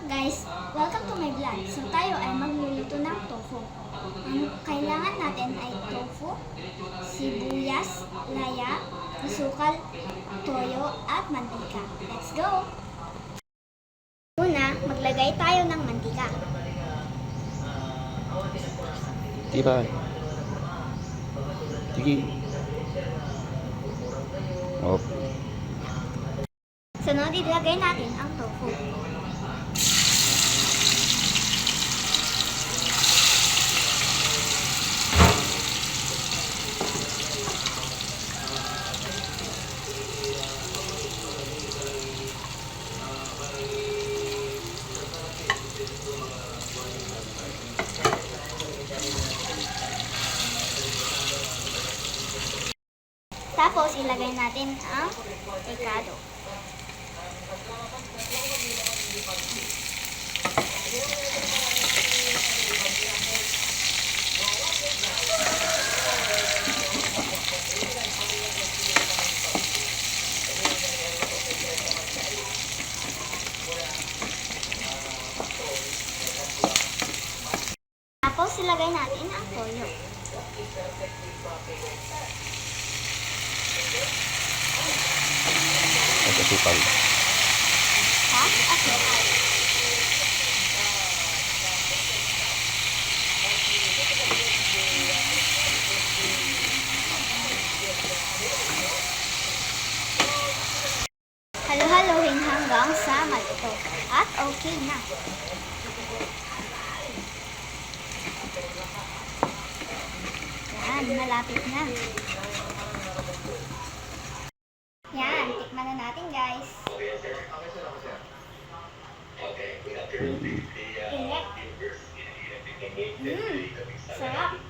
Guys, welcome to my vlog. So tayo ay magluluto ng tofu. Ang kailangan natin ay tofu, sibuyas, laya, asukal, toyo, at mantika. Let's go! Una, maglagay tayo ng mantika. Diba? Sige. Oh. Sunod, ilagay natin ang tofu. Tapos, ilagay natin ang ricado. Tapos, ilagay natin ang toyo. At asukal. At asukal. Halo-halohin hanggang sa maluto. At okay na. Yan, malapit na. Yan, tikman na natin guys. Init. Sarap.